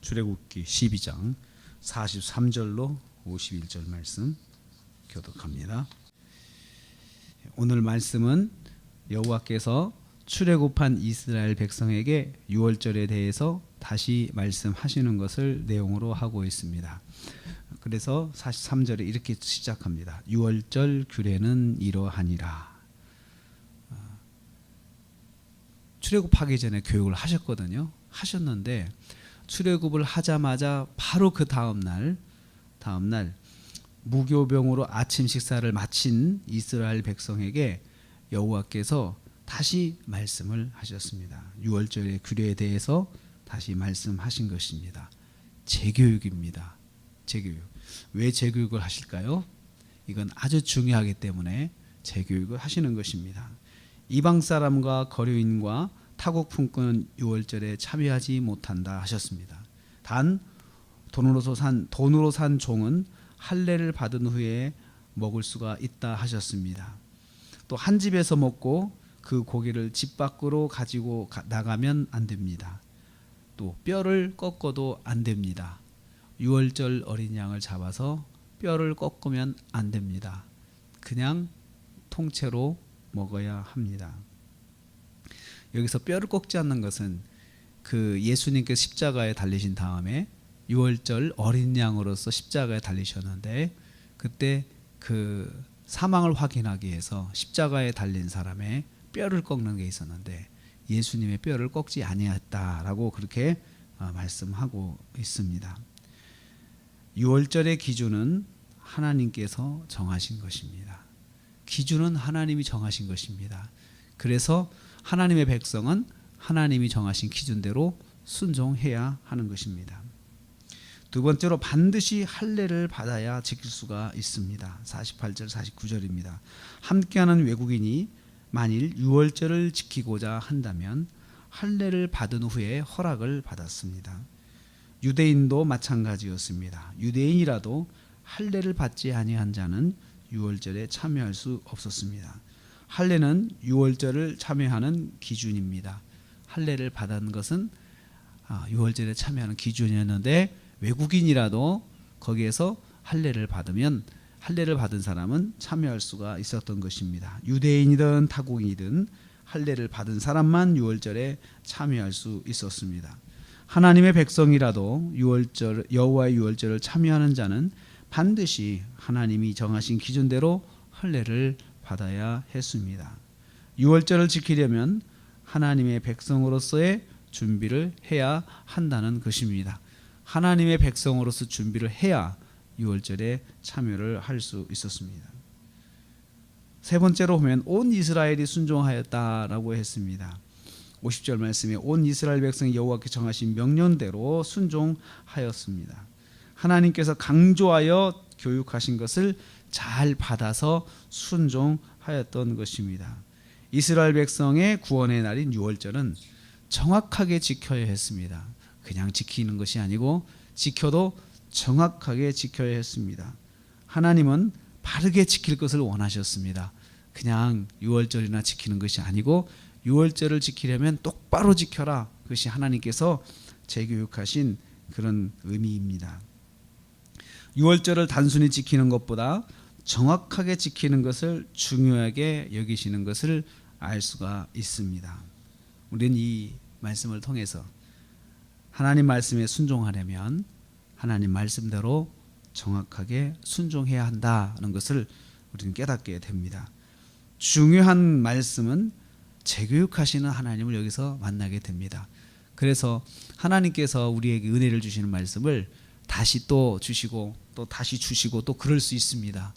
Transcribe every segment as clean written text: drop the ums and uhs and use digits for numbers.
출애굽기 12장 43절로 51절 말씀 교독합니다. 오늘 말씀은 여호와께서 출애굽한 이스라엘 백성에게 유월절에 대해서 다시 말씀하시는 것을 내용으로 하고 있습니다. 그래서 43절에 이렇게 시작합니다. 유월절 규례는 이러하니라. 출애굽하기 전에 교육을 하셨거든요. 하셨는데 출애굽을 하자마자 바로 그 다음날 무교병으로 아침 식사를 마친 이스라엘 백성에게 여호와께서 다시 말씀을 하셨습니다. 유월절의 규례에 대해서 다시 말씀하신 것입니다. 재교육입니다. 재교육. 왜 재교육을 하실까요? 이건 아주 중요하기 때문에 재교육을 하시는 것입니다. 이방 사람과 거류인과 타국 품꾼은 유월절에 참여하지 못한다 하셨습니다. 단 돈으로 산 종은 할례를 받은 후에 먹을 수가 있다 하셨습니다. 또 한 집에서 먹고 그 고기를 집 밖으로 가지고 나가면 안 됩니다. 또 뼈를 꺾어도 안 됩니다. 유월절 어린 양을 잡아서 뼈를 꺾으면 안 됩니다. 그냥 통째로 먹어야 합니다. 여기서 뼈를 꺾지 않는 것은 그 예수님께서 십자가에 달리신 다음에 유월절 어린 양으로서 십자가에 달리셨는데 그때 그 사망을 확인하기 위해서 십자가에 달린 사람의 뼈를 꺾는 게 있었는데 예수님의 뼈를 꺾지 아니했다라고 그렇게 말씀하고 있습니다. 유월절의 기준은 하나님께서 정하신 것입니다. 기준은 하나님이 정하신 것입니다. 그래서 하나님의 백성은 하나님이 정하신 기준대로 순종해야 하는 것입니다. 두 번째로 반드시 할례를 받아야 지킬 수가 있습니다. 48절 49절입니다. 함께하는 외국인이 만일 유월절을 지키고자 한다면 할례를 받은 후에 허락을 받았습니다. 유대인도 마찬가지였습니다. 유대인이라도 할례를 받지 아니한 자는 유월절에 참여할 수 없었습니다. 할례는 유월절을 참여하는 기준입니다. 할례를 받은 것은 유월절에 참여하는 기준이었는데 외국인이라도 거기에서 할례를 받으면 할례를 받은 사람은 참여할 수가 있었던 것입니다. 유대인이든 타국이든 할례를 받은 사람만 유월절에 참여할 수 있었습니다. 하나님의 백성이라도 여호와의 유월절을 참여하는 자는 반드시 하나님이 정하신 기준대로 할례를 받아야 했습니다. 유월절을 지키려면 하나님의 백성으로서의 준비를 해야 한다는 것입니다. 하나님의 백성으로서 준비를 해야 유월절에 참여를 할 수 있었습니다. 세 번째로 보면 온 이스라엘이 순종하였다라고 했습니다. 50절 말씀에 온 이스라엘 백성이 여호와께 정하신 명령대로 순종하였습니다. 하나님께서 강조하여 교육하신 것을 잘 받아서 순종하였던 것입니다. 이스라엘 백성의 구원의 날인 유월절은 정확하게 지켜야 했습니다. 그냥 지키는 것이 아니고 지켜도 정확하게 지켜야 했습니다. 하나님은 바르게 지킬 것을 원하셨습니다. 그냥 유월절이나 지키는 것이 아니고 유월절을 지키려면 똑바로 지켜라. 그것이 하나님께서 재교육하신 그런 의미입니다. 유월절을 단순히 지키는 것보다 정확하게 지키는 것을 중요하게 여기시는 것을 알 수가 있습니다. 우리는 이 말씀을 통해서 하나님 말씀에 순종하려면 하나님 말씀대로 정확하게 순종해야 한다는 것을 우리는 깨닫게 됩니다. 중요한 말씀은 재교육하시는 하나님을 여기서 만나게 됩니다. 그래서 하나님께서 우리에게 은혜를 주시는 말씀을 다시 또 주시고 또 다시 주시고 또 그럴 수 있습니다.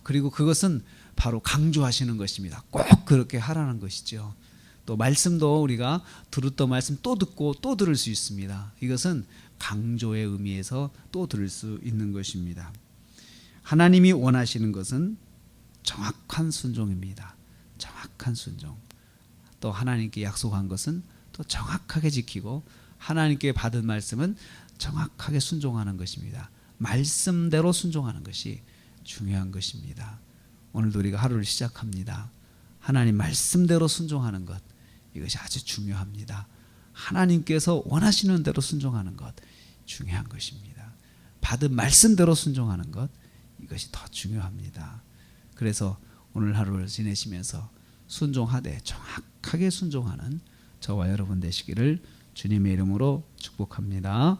그리고 그것은 바로 강조하시는 것입니다. 꼭 그렇게 하라는 것이죠. 또 말씀도 우리가 들었던 말씀 또 듣고 또 들을 수 있습니다. 이것은 강조의 의미에서 또 들을 수 있는 것입니다. 하나님이 원하시는 것은 정확한 순종입니다. 정확한 순종. 또 하나님께 약속한 것은 또 정확하게 지키고 하나님께 받은 말씀은 정확하게 순종하는 것입니다. 말씀대로 순종하는 것이 중요한 것입니다. 오늘도 우리가 하루를 시작합니다. 하나님 말씀대로 순종하는 것, 이것이 아주 중요합니다. 하나님께서 원하시는 대로 순종하는 것 중요한 것입니다. 받은 말씀대로 순종하는 것 이것이 더 중요합니다. 그래서 오늘 하루를 지내시면서 순종하되 정확하게 순종하는 저와 여러분 되시기를 주님의 이름으로 축복합니다.